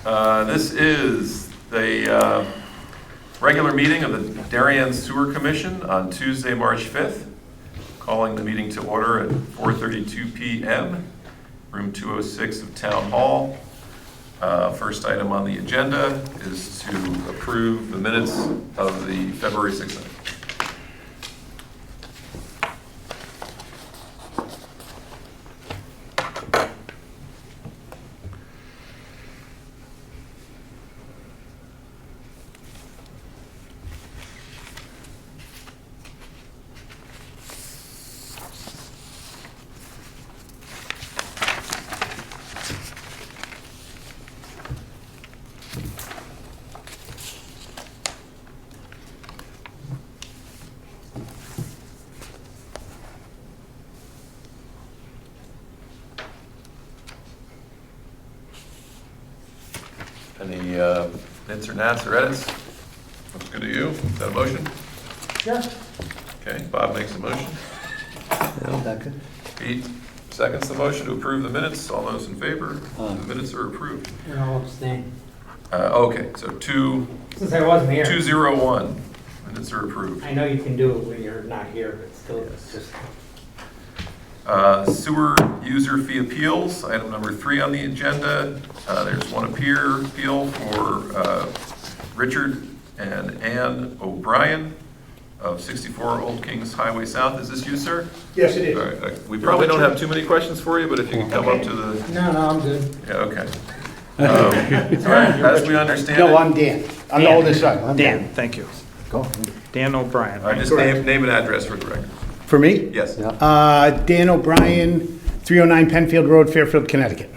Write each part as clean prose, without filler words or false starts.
This is the regular meeting of the Darien Sewer Commission on Tuesday, March 5th. Calling the meeting to order at 4:32 p.m., room 206 of Town Hall. First item on the agenda is to approve the minutes of the February 6th meeting. Any nits or nats or edits? Looks good to you. Is that a motion? Sure. Okay, Bob makes a motion. Second. Pete seconds the motion to approve the minutes. All those in favor? The minutes are approved. And I'll abstain. Okay, so Since I wasn't here. 201. Minutes are approved. I know you can do it when you're not here, but still, it's just. Sewer user fee appeals, item number 3 on the agenda. There's one appeal for Richard and Ann O'Brien of 64 Old Kings Highway South. Is this you, sir? Yes, it is. All right. We probably don't have too many questions for you, but if you can come up to the... No, I'm good. Yeah, okay. As we understand No, it, I'm Dan. I'm the oldest son. I'm Dan, thank you. Go. Dan O'Brien. all right, just Correct. name and address for the record. For me? Yes. Dan O'Brien, 309 Penfield Road, Fairfield, Connecticut.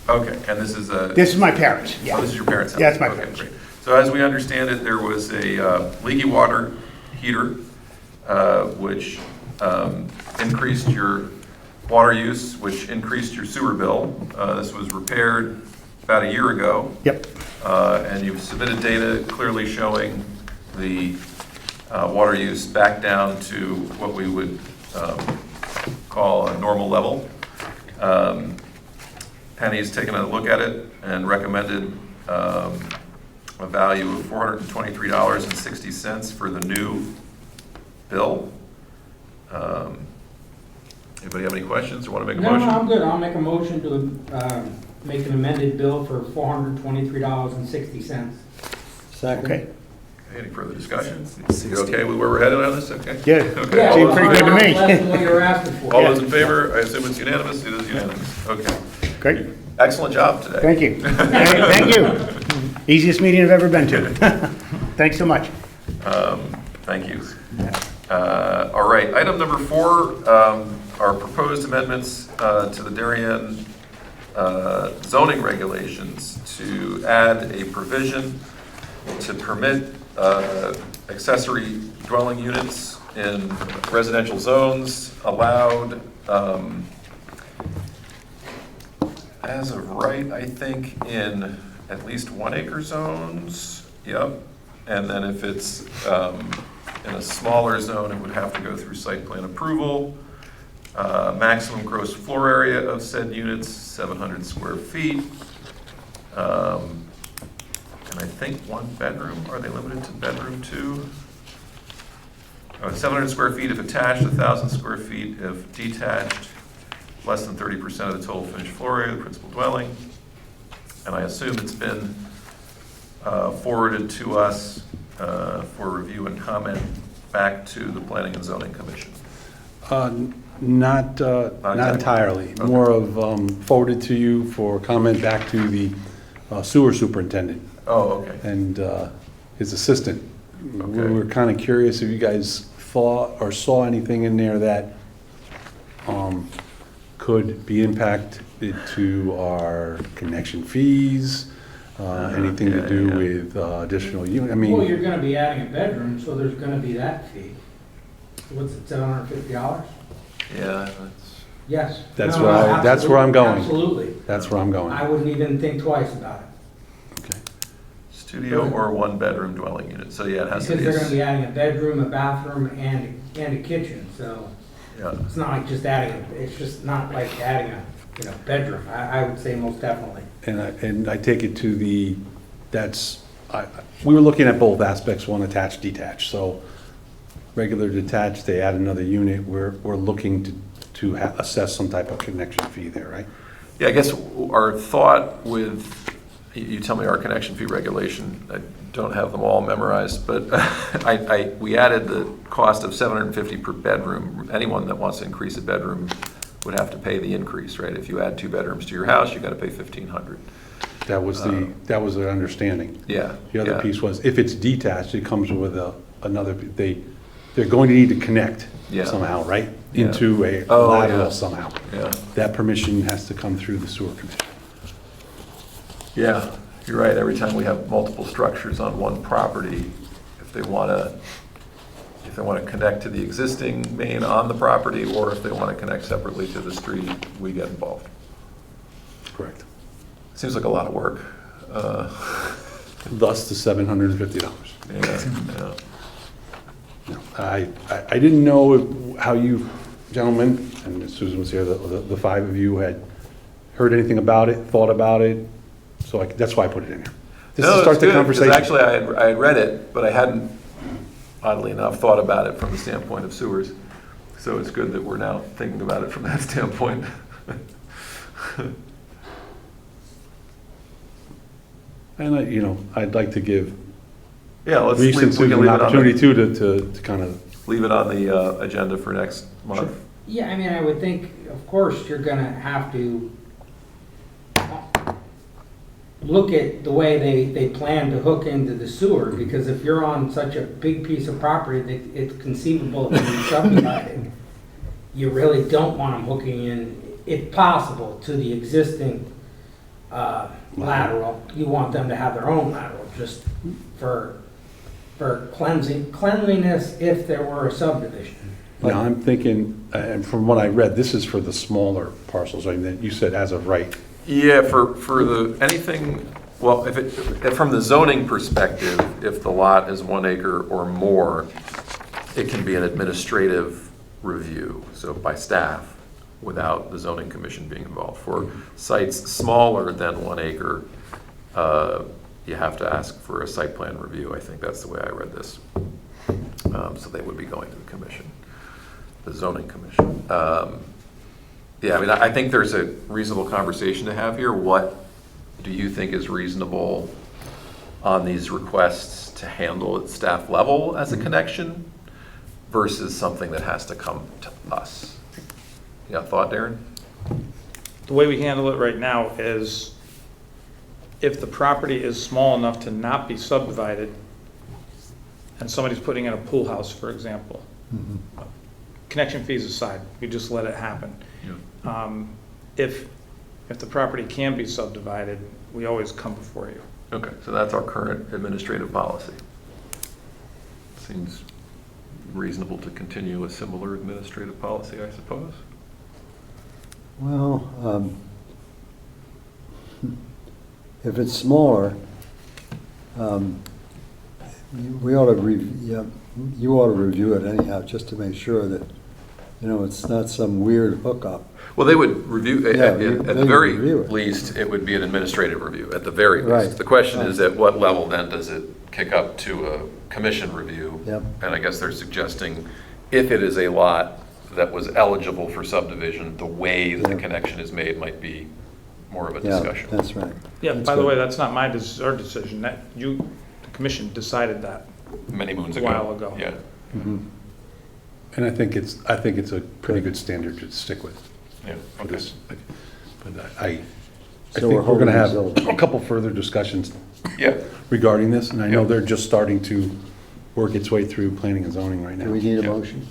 Okay, and this is a... This is my parents, Oh, yeah. this is your parents' house? Yeah, it's my Okay, parents. great. So as we understand it, there was a leaky water heater, which increased your water use, which increased your sewer bill. This was repaired about a year ago. Yep, And you've submitted data clearly showing the water use back down to what we would call a normal level. Penny's taken a look at it and recommended a value of $423.60 for the new bill. Anybody have any questions or want to make a No, motion? I'm good. I'll make a motion to make an amended bill for $423.60. okay. Any further discussion? You okay with where we're headed on this? Okay. Yeah. Okay. Seemed pretty good to me. Less than what you were asking for. All those in favor? I assume it's unanimous? It is unanimous. Okay. Great, Excellent job today. thank you. Thank you. Easiest meeting I've ever been to. Thanks so much. Thank you. All right, item number 4 are proposed amendments to the Darien zoning regulations to add a provision to permit accessory dwelling units in residential zones allowed as of right, I think, in at least 1 acre zones. Yep. And then if it's in a smaller zone, it would have to go through site plan approval. Maximum gross floor area of said units, 700 square feet. And I think 1 bedroom, are they limited to bedroom 2? 700 square feet if attached, 1,000 square feet if detached, less than 30% of the total finished floor area of the principal dwelling. And I assume it's been forwarded to us for review and comment back to the Planning and Zoning Commission. Not exactly. entirely. Okay. More of forwarded to you for comment back to the sewer superintendent Oh, okay. and his assistant. We Okay. were kind of curious if you guys thought or saw anything in there that could be impacted to our connection fees, anything to do yeah. with additional unit. I Well, mean, you're gonna be adding a bedroom, so there's gonna be that fee. What's it, $750? Yeah, that's, Yes. That's No, where that's where I'm going. Absolutely. that's where I'm going. I wouldn't even think twice about it. Okay. studio or 1 bedroom dwelling unit. So yeah, it has to Because be. they're gonna be adding a bedroom, a bathroom, and a kitchen, so Yeah. it's not like just adding, it's just not like adding a, bedroom. I would say most definitely. And I take it to we were looking at both aspects, one attached, detached. So regular detached, they add another unit, we're looking to assess some type of connection fee there, right? Yeah, I guess our thought with, you tell me our connection fee regulation, I don't have them all memorized, but we added the cost of $750 per bedroom. Anyone that wants to increase a bedroom would have to pay the increase, right? If you add 2 bedrooms to your house, you got to pay $1,500. That was the understanding. Yeah. The other yeah. piece was, if it's detached, it comes with another, they're going to need to connect Yeah. somehow, right? Yeah. Into a Oh, lateral yeah. somehow. Yeah. That permission has to come through the sewer commission. Yeah, you're right. Every time we have multiple structures on one property, if they want to connect to the existing main on the property, or if they want to connect separately to the street, we get involved. Correct. Seems like a lot of work. Thus the $750. Yeah. I didn't know how you gentlemen, and Susan was here, the 5 of you had heard anything about it, thought about it, so that's why I put it in here. Just No, to start it's the good, 'cause conversation. actually I had read it, but I hadn't, oddly enough, thought about it from the standpoint of sewers. So it's good that we're now thinking about it from that standpoint. And I'd like to give Yeah, let's Reese and leave, we Susan can an leave it on opportunity the, too to kind of, leave it on the agenda for next month. Yeah, I mean, I would think, of course, you're gonna have to look at the way they plan to hook into the sewer, because if you're on such a big piece of property that it's conceivable to be subdivided, you really don't want them hooking in, if possible, to the existing lateral. You want them to have their own lateral, just for cleanliness if there were a subdivision. now I'm thinking, and from what I read, this is for the smaller parcels, I mean, you said as of right. Yeah, for the, anything, well, if from the zoning perspective, if the lot is 1 acre or more, it can be an administrative review, so by staff, without the zoning commission being involved. For sites smaller than 1 acre, you have to ask for a site plan review. I think that's the way I read this. So they would be going to the commission, the zoning commission. Yeah, I mean, I think there's a reasonable conversation to have here. What do you think is reasonable on these requests to handle at staff level as a connection versus something that has to come to us? You got a thought, Darren? The way we handle it right now is if the property is small enough to not be subdivided, and somebody's putting in a pool house, for example, connection fees aside, we just let it happen. If the property can be subdivided, we always come before you. Okay, so that's our current administrative policy. Seems reasonable to continue a similar administrative policy, I suppose. Well, if it's smaller, we ought to you ought to review it anyhow, just to make sure that, it's not some weird hookup. Well, they would review, Yeah, at they the would very review it. least, it would be an administrative review, at the very Right. least. The question is, Right. at what level then does it kick up to a commission review? Yep. And I guess they're suggesting, if it is a lot that was eligible for subdivision, the way that the Yeah. connection is made might be more of a Yeah, discussion. that's right. Yeah, That's by the good. way, that's not our decision. The commission decided that. Many moons A ago. while ago. Yeah. Mhm. And I think it's a pretty good standard to stick with Yeah, for okay. this. But I So think we're we're gonna have holding these a couple further discussions Yeah, regarding this, and I know Yeah. they're just starting to work its way through planning and zoning right Do now. we need a Yeah. motion?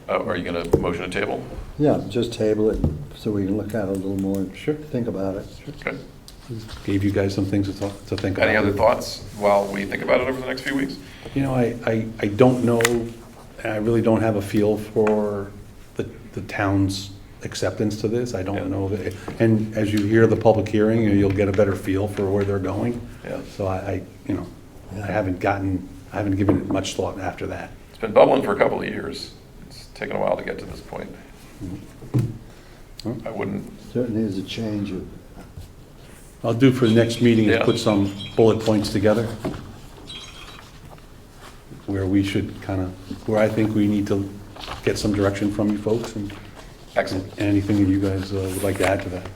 are you gonna motion a table? Yeah, just table it so we can look at it a little more and Sure. think about it. Okay. Gave you guys some things to think about. Any other thoughts while we think about it over the next few weeks? I don't know, I really don't have a feel for the town's acceptance to this. I Yeah. don't know, and as you hear the public hearing, you'll get a better feel for where they're going. Yeah. So I haven't given it much thought after that. It's been bubbling for a couple of years. It's taken a while to get to this point. I wouldn't, Certainly is a change of I'll do for the next meeting is Yeah. put some bullet points together where we should kind of, where I think we need to get some direction from you folks and Excellent. anything that you guys would like to add to that.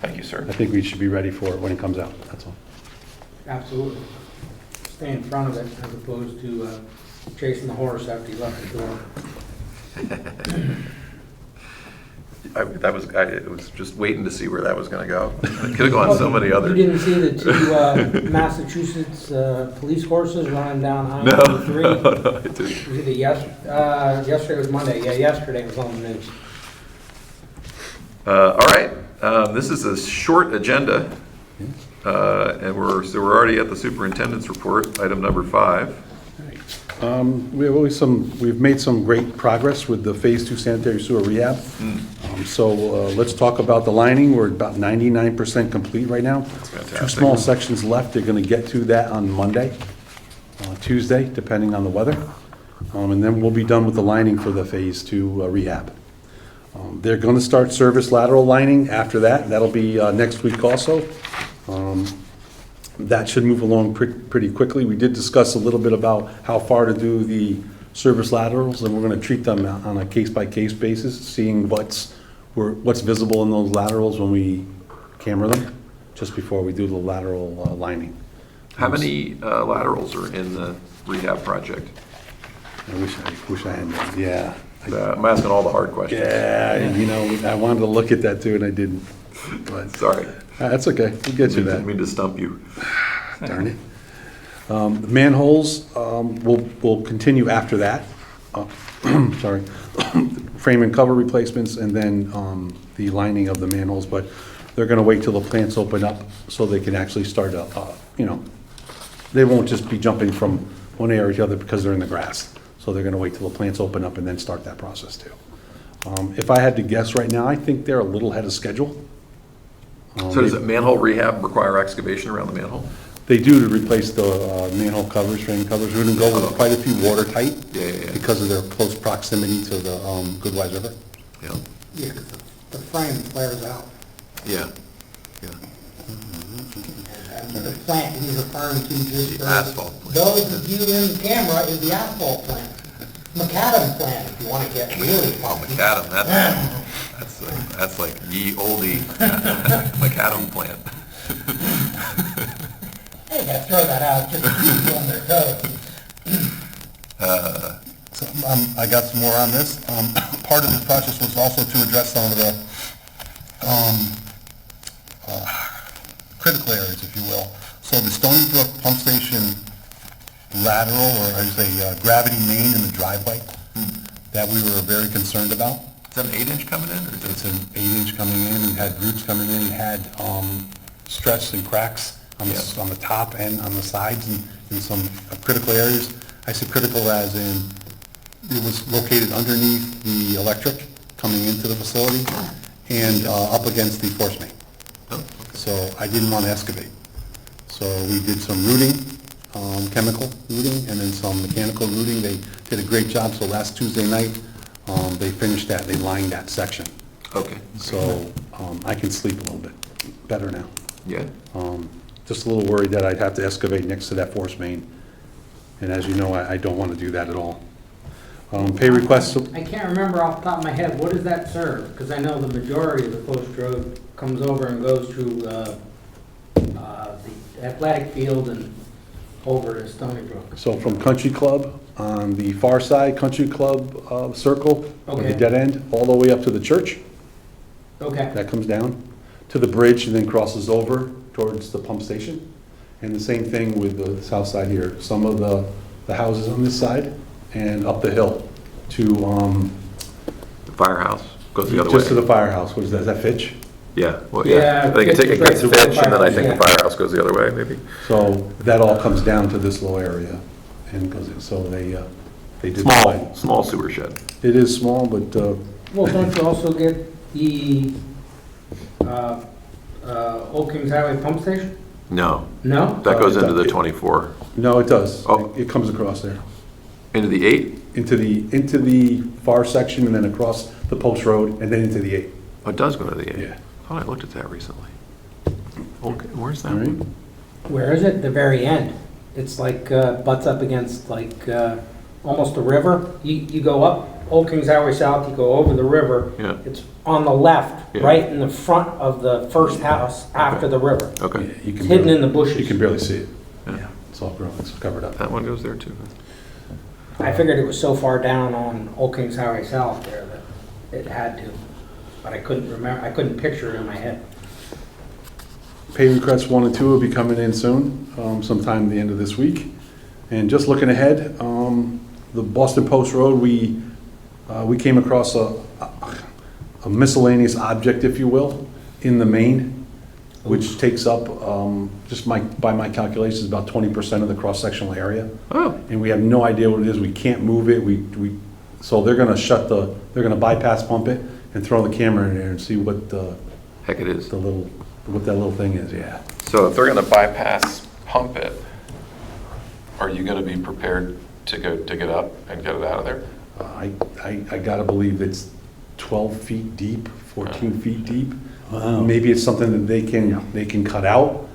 Thank you, sir. I think we should be ready for it when it comes out, that's all. Absolutely. Stay in front of it as opposed to chasing the horse after you left the door. I was just waiting to see where that was going to go. It could have gone so many other. You didn't see the two Massachusetts police horses running down No, I-93? no, I didn't. It was either yesterday was Monday, yeah, yesterday was on the news. All right, this is a short agenda, and we're already at the superintendent's report, item number 5. We've made some great progress with the Phase 2 sanitary sewer rehab. So let's talk about the lining. We're about 99% complete right now. That's fantastic. 2 small sections left. They're going to get to that on Monday, Tuesday, depending on the weather. And then we'll be done with the lining for the Phase 2 rehab. They're going to start service lateral lining after that. That'll be next week also. That should move along pretty quickly. We did discuss a little bit about how far to do the service laterals, and we're going to treat them on a case-by-case basis, seeing what's visible in those laterals when we camera them, just before we do the lateral lining. How many laterals are in the rehab project? I wish I had that, yeah. I'm asking all the hard questions. Yeah, you know, I wanted to look at that too, and I didn't. But Sorry. that's okay, we'll get you that. Didn't mean to stump you. Darn it. The manholes will continue after that. Sorry. Frame and cover replacements and then the lining of the manholes, but they're going to wait till the plants open up so they can actually start, they won't just be jumping from one area to the other because they're in the grass. So they're going to wait till the plants open up and then start that process too. If I had to guess right now, I think they're a little ahead of schedule. So does the manhole rehab require excavation around the manhole? They do to replace the manhole covers, frame covers. We're going to go with quite a few watertight Yeah. because of their close proximity to the Goodwise River. Yeah, Yeah, 'cause the frame flares out. yeah. And the plant he's referring to just The for asphalt plant. those of you in the camera is the asphalt plant. Macadam plant, if you want to get really Oh, funky. macadam, that's like ye olde macadam plant. Hey, gotta throw that out just to keep you on their toes. So, I got some more on this. Part of this process was also to address some of the critical areas, if you will. So the Stony Brook Pump Station lateral, or I should say gravity main in the driveway, that we were very concerned about. Is that an 8-inch coming in, or is It's it? an 8-inch coming in, and had roots coming in, and had stress and cracks on Yeah. the top and on the sides and in some critical areas. I say critical as in, it was located underneath the electric coming into the facility and up against the force main. Oh, So I didn't want to excavate. So we did some rooting, chemical rooting, and then some mechanical rooting. They did a great job, so last Tuesday night, they finished that, they lined that section. okay. So I can sleep a little bit better now. Yeah, Just a little worried that I'd have to excavate next to that force main. And as you know, I don't want to do that at all. Pay requests, I can't remember off the top of my head, what does that serve? Because I know the majority of the Post Road comes over and goes through the athletic field and over to Stony Brook. So from Country Club, on the far side, Country Club circle, or the Okay. dead end, all the way up to the church, Okay, that comes down to the bridge and then crosses over towards the pump station. And the same thing with the south side here. Some of the houses on this side and up the hill to, the firehouse goes the other way. just to the firehouse. What is that? Is that Fitch? Yeah, well, Yeah, yeah. I think Fitch is it right gets before the Fitch, and then I think the firehouse, yeah. firehouse goes the other way, maybe. So that all comes down to this little area and goes, so they did. Small sewer shed. It is small, but, well, don't you also get the Old Kings Highway pump station? No, No? that goes it into the does- 24. no, it does. Oh. It comes across there. Into the 8? Into the far section and then across the post road and then into the 8. Oh, it does go to the 8? Yeah. I thought I looked at that recently. Okay, where's All right? Where is it? The very end. It's like, butts up against like, almost a river. You go up Old Kings Highway South, you go over the river. Yeah. It's on the left, Yeah. right in the front of the first house after the river. Okay, Yeah, you It's can hidden barely- in the bushes. You can barely see it. Yeah. It's all grown, it's covered up. that one goes there too. I figured it was so far down on Old Kings Highway South there that it had to, but I couldn't remember, I couldn't picture it in my head. Pay requests 1 and 2 will be coming in soon, sometime at the end of this week. And just looking ahead, the Boston Post Road, we came across a miscellaneous object, if you will, in the main, which takes up, by my calculations, about 20% of the cross-sectional area. Oh, And we have no idea what it is, we can't move it, so they're gonna bypass pump it and throw the camera in there and see what heck it is. what that little thing is, yeah. So if they're gonna bypass pump it, are you gonna be prepared to go dig it up and get it out of there? I gotta believe it's 12 feet deep, 14 feet deep. Wow. Maybe it's something that they can cut out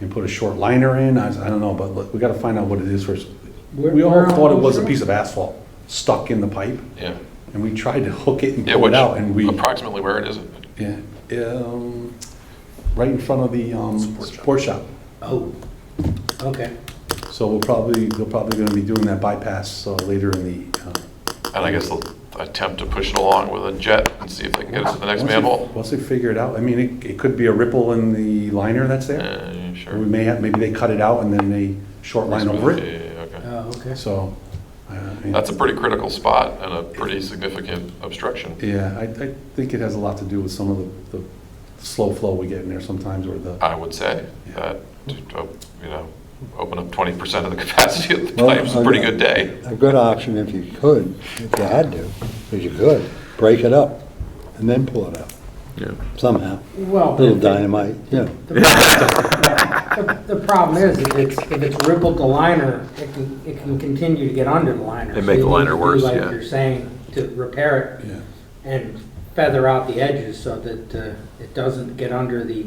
and put a short liner in, I don't know, but look, we gotta find out what it is first. We all Where on thought it was a Post piece of asphalt stuck in the pipe, Yeah. and we tried to hook it and Yeah, pull which, it out, and we, approximately where it is? yeah, right in front of the sport shop. Oh, okay. So they're probably gonna be doing that bypass later in the. And I guess they'll attempt to push it along with a jet and see if they can get it to the next manhole. Once they figure it out, I mean, it could be a ripple in the liner that's there. Or Sure. we maybe they cut it out and then they short line over it. Yeah, okay. Oh, okay. So, I mean, That's a pretty critical spot and a pretty significant obstruction. yeah, I think it has a lot to do with some of the slow flow we get in there sometimes, or the, I would say Yeah. that, open up 20% of the capacity of the Well, pipe's a pretty good day. A good option if you could, if you had to, if you could, break it up and then pull it out Yeah. somehow. Well. Little dynamite, yeah. The problem is, if it's rippled the liner, it can continue to get under the liner. And So make you the need liner to do worse, like yeah. you're saying, to repair it yeah. and feather out the edges so that it doesn't get under the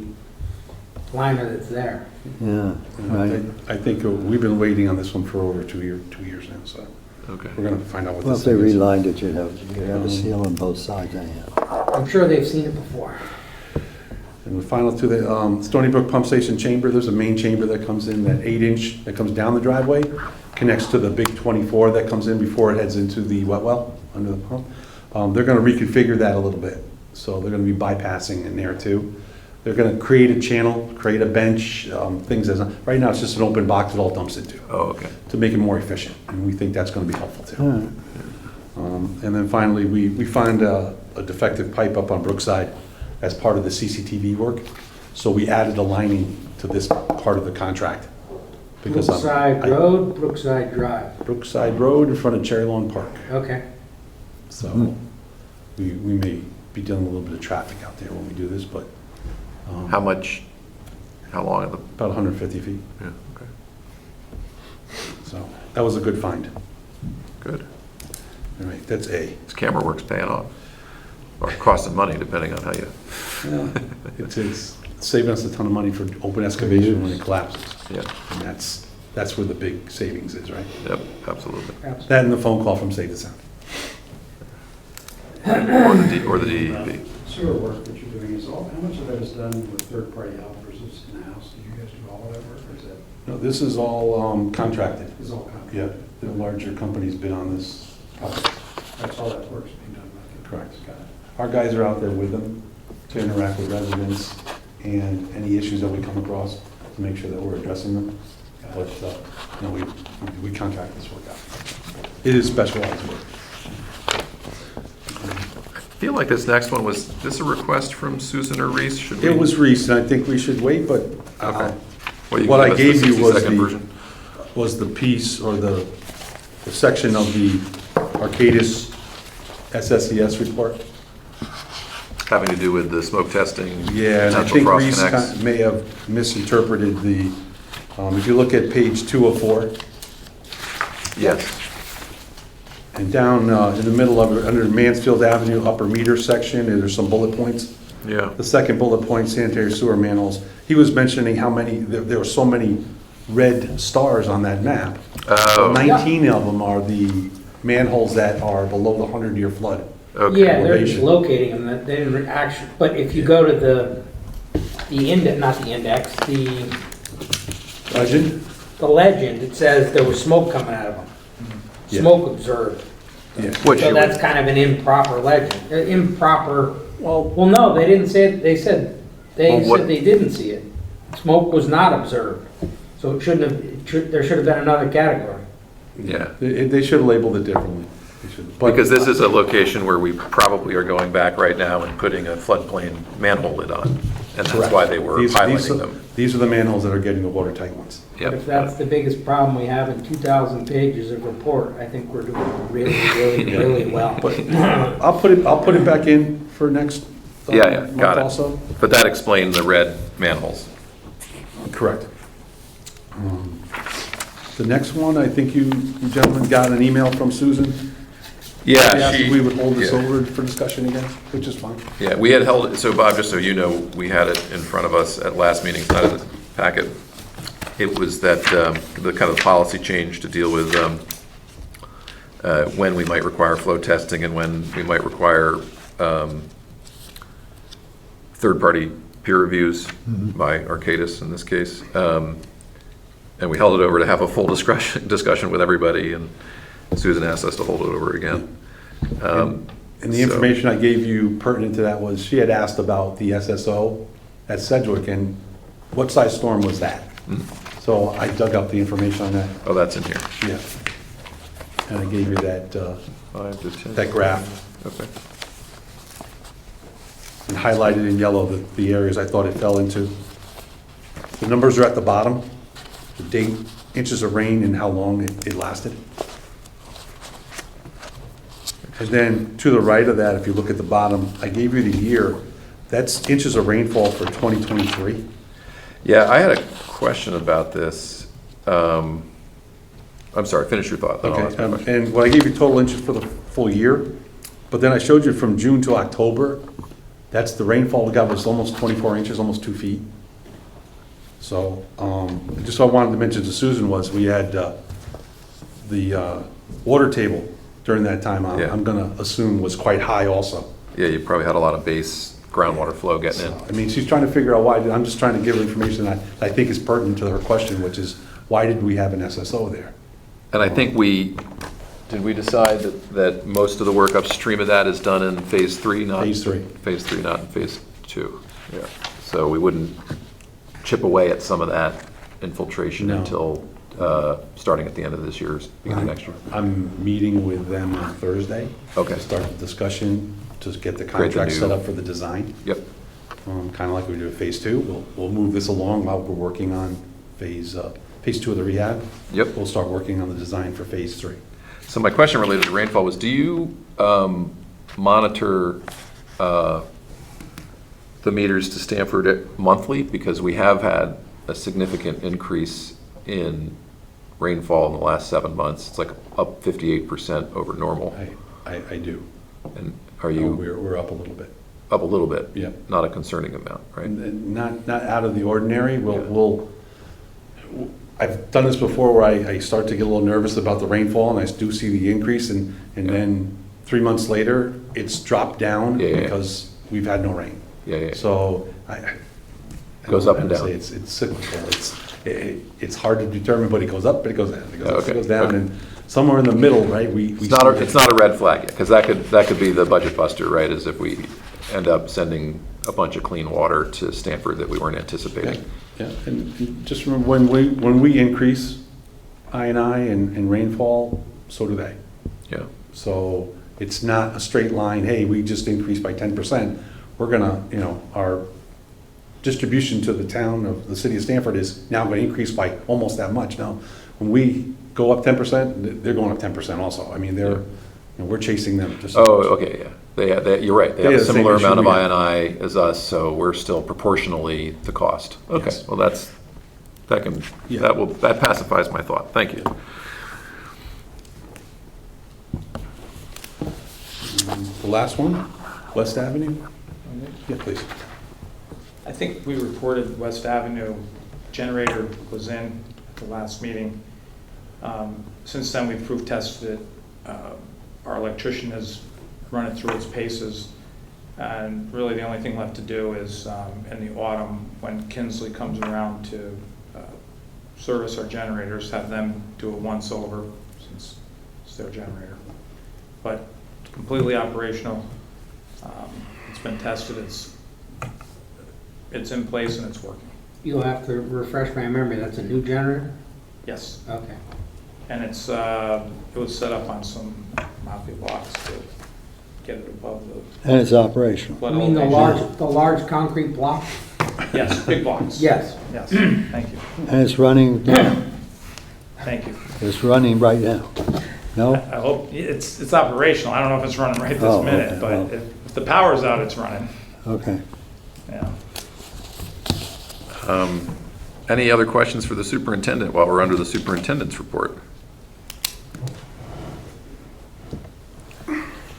liner that's there. Yeah, right. I think we've been waiting on this one for over 2 years now, so Okay. we're gonna find out what Well, this if they is. relined it, you'd have a seal on both sides anyhow. I'm sure they've seen it before. And the final to the Stony Brook Pump Station chamber, there's a main chamber that comes in, that 8-inch that comes down the driveway, connects to the big 24 that comes in before it heads into the wet well under the pump. They're gonna reconfigure that a little bit, so they're gonna be bypassing in there too. They're gonna create a channel, create a bench, things as, right now it's just an open box it all dumps into, Oh, okay. to make it more efficient, and we think that's gonna be helpful too. All right. And then finally, we find a defective pipe up on Brookside as part of the CCTV work. So we added a lining to this part of the contract. because Brookside Road, Brookside Drive. Brookside Road in front of Cherry Lawn Park. Okay. So we may be dealing with a little bit of traffic out there when we do this, but How long of the, about 150 feet. yeah, okay, So that was a good find. good. All right, that's A. This camera work's paying off, or costing money, depending on how you, It's saving us a ton of money for open excavation when it collapses. yeah, And that's where the big savings is, right? yep, absolutely. That and the phone call from Save the Sound. Or the DEP. Sewer work that you're doing, how much of that is done with third-party help versus in-house? Do you guys do all of that work, or is that, No, this is all contracted. is all Yeah, contracted? the larger companies bid on this project. That's all that work's being done by? Correct. Got it. Our guys are out there with them to interact with residents and any issues that we come across to make sure that we're addressing them. But, no, we contract this work out. It is specialized work. I feel like this next one, was this a request from Susan or Reese? Should we? It was recent, I think we should wait, but Okay. Well, you what can I give us the gave you was 60-second version. the piece or the section of the Arcadis SSES report. Having to do with the smoke testing, Yeah, and I potential think cross Reese connects. may have misinterpreted the, if you look at page 204, Yes, and down in the middle of it, under Mansfield Avenue upper meter section, and there's some bullet points. yeah, The second bullet point, sanitary sewer manholes, he was mentioning how many, there were so many red stars on that map. Oh. 19 of them are the manholes that are below the 100-year flood. Okay. Yeah, they're just elevation. locating them, they didn't actually, but if you go to the index, not the index, Legend? the legend, it says there was smoke coming out of them. Yeah. Smoke observed. Yeah. Which So you that's would, kind of an improper legend, improper, Well, well, no, they didn't say, it. They said Well, what- they didn't see it. Smoke was not observed, so it shouldn't have, there should have been another category. yeah. they should have labeled it differently. They should- but- Because this is a location where we probably are going back right now and putting a floodplain manhole lid on. And that's Correct. why they were These- highlighting them. These are the manholes that are getting the watertight ones. But if Yep. that's the biggest problem we have in 2,000 pages of report, I think we're doing really, really, really well. I'll put it back in for next Yeah, month got it. also. But that explained the red manholes. Correct. The next one, I think you gentlemen got an email from Susan. Yeah, Asked if she. we would hold this yeah. over for discussion again, which is fine. Yeah, we had held, so Bob, just so you know, we had it in front of us at last meeting, it's not in the packet. It was that, the kind of policy change to deal with when we might require flow testing and when we might require third-party peer reviews by Arcadis in this case. And we held it over to have a full discussion with everybody, and Susan asked us to hold it over again. And the So- information I gave you pertinent to that was, she had asked about the SSO at Sedgwick, and what size storm was that? So I dug up the information on that, Oh, that's in here. yeah. And I gave you that, 5 to 10. that graph, Okay. and highlighted in yellow the areas I thought it fell into. The numbers are at the bottom, the date, inches of rain, and how long it lasted. And then to the right of that, if you look at the bottom, I gave you the year. That's inches of rainfall for 2023. Yeah, I had a question about this. I'm sorry, finish your thought. then I'll ask my Okay, question. and well, I gave you total inches for the full year, but then I showed you from June to October, that's the rainfall we got was almost 24 inches, almost 2 feet. So, just what I wanted to mention to Susan was, we had the water table during that time, Yeah. I'm gonna assume was quite high also. Yeah, you probably had a lot of base groundwater flow getting in. I mean, she's trying to figure out why, I'm just trying to give her information that I think is pertinent to her question, which is, why did we have an SSO there? And I think did we decide that most of the work upstream of that is done in phase 3, not? Phase 3. Phase 3, not in phase 2. Yeah. So we wouldn't chip away at some of that infiltration No. until, starting at the end of this year, beginning of next year. I'm meeting with them on Thursday. Okay. To start the discussion, to get the Create the contract set new- up for the design. Yep. Kind of like we do with phase 2. We'll move this along while we're working on phase 2 of the rehab. Yep. We'll start working on the design for phase 3. So my question related to rainfall was, do you monitor the meters to Stanford monthly? Because we have had a significant increase in rainfall in the last 7 months. It's like up 58% over normal. I do. And are you We're up a little bit. up a little bit? Yeah. Not a concerning amount, right? And not out of the ordinary. I've done this before where I start to get a little nervous about the rainfall, and I do see the increase, and then 3 months later, it's dropped down Yeah. because we've had no rain. Yeah. So Goes up and down. It's cyclical. It's hard to determine, but it goes up, but it goes down, it goes up, Okay, it goes down, okay. and somewhere in the middle, right, we. It's not a red flag yet, because that could be the budget buster, right? Is if we end up sending a bunch of clean water to Stanford that we weren't anticipating. Yeah, and just remember, when we increase I&I and rainfall, so do they. Yeah. So it's not a straight line, hey, we just increased by 10%. We're gonna, our distribution to the town of the city of Stanford is now gonna increase by almost that much. Now, when we go up 10%, they're going up 10% also. I mean, we're chasing them just. Oh, okay, yeah. You're right. They They have a have the same similar issue amount of we have. I&I as us, so we're still proportionally the cost. Okay, Yes. well, Yeah. that pacifies my thought. Thank you. The last one, West Avenue? Yeah, please. I think we reported West Avenue generator was in at the last meeting. Since then, we've proof tested it. Our electrician has run it through its paces. And really, the only thing left to do is in the autumn, when Kinsley comes around to service our generators, have them do a once-over, since it's their generator. But completely operational. It's been tested, it's in place and it's working. You'll have to refresh my memory, that's a new generator? Yes, Okay. and it was set up on some mafia blocks to get it above the And it's operational. I flood mean, elevation. the large concrete block? Yes, big blocks. Yes. Yes, thank you, And it's running now. thank you. It's running right now. No? I hope, it's operational, I don't know if it's running right Oh, this minute, okay, but well. if the power's out, it's running, Okay. yeah. Any other questions for the superintendent while we're under the superintendent's report?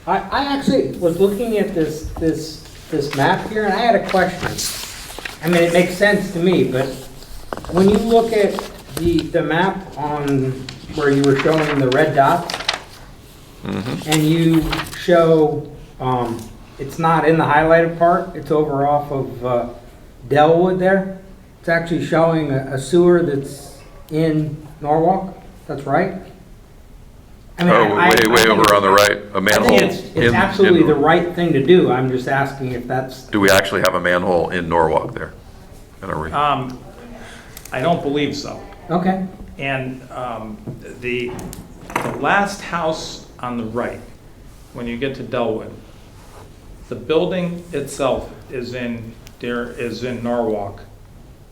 I actually was looking at this map here, and I had a question. I mean, it makes sense to me, but when you look at the map on where you were showing the red dots, and you show, it's not in the highlighted part, it's over off of Delwood there. It's actually showing a sewer that's in Norwalk, that's right? I mean, Oh, I way think over on the right, a I manhole. think it's absolutely the in- right thing to do. I'm just asking if that's, Do we actually have a manhole in Norwalk there? And are we? I don't believe so. okay. And the last house on the right, when you get to Delwood, the building itself is in Norwalk,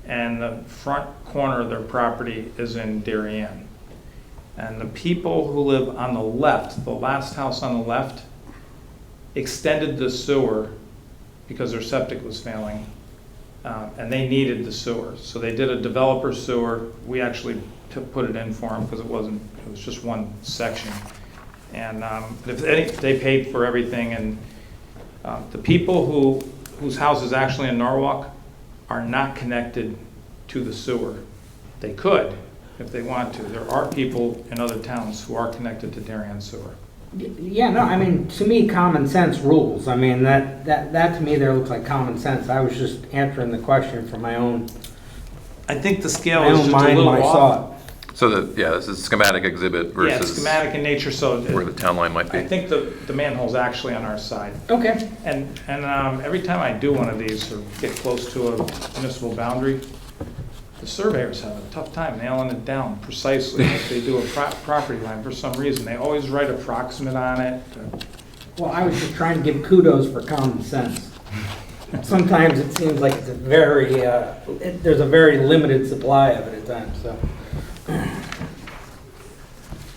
and the front corner of their property is in Darien. And the people who live on the left, the last house on the left, extended the sewer because their septic was failing, and they needed the sewer. So they did a developer sewer. We actually put it in for them because it was just one section. And they paid for everything. And the people whose house is actually in Norwalk are not connected to the sewer. They could if they want to. There are people in other towns who are connected to Darien sewer. Yeah, no, I mean, to me, common sense rules. I mean, that to me, there looks like common sense. I was just answering the question from my own I think the scale is just a mind little when I off. saw it. So this is schematic exhibit Yeah, it's versus schematic in nature, so where the town line might I be. think the manhole's actually on our side. Okay. And every time I do one of these or get close to a municipal boundary, the surveyors have a tough time nailing it down precisely if they do a property line for some reason. They always write approximate on it. Well, I was just trying to give kudos for common sense. Sometimes it seems like it's a very, there's a very limited supply of it at times, so.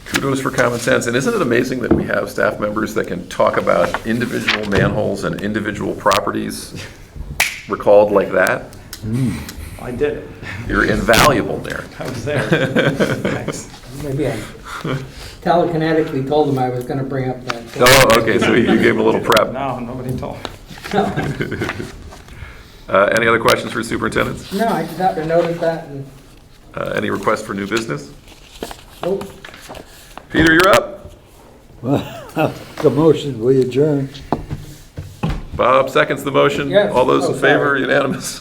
Kudos for common sense. And isn't it amazing that we have staff members that can talk about individual manholes and individual properties recalled like that? I did it. You're invaluable, Darren. I was there. Thanks. Maybe I telekinetically told him I was gonna bring up that. Oh, okay, so you gave him a little prep. No, nobody told me. Any other questions for superintendents? No, I just happened to notice that and, Any requests for new business? nope. Peter, you're up. The motion, we adjourn. Bob seconds the motion. Yes. All those Oh, in favor, sorry. unanimous.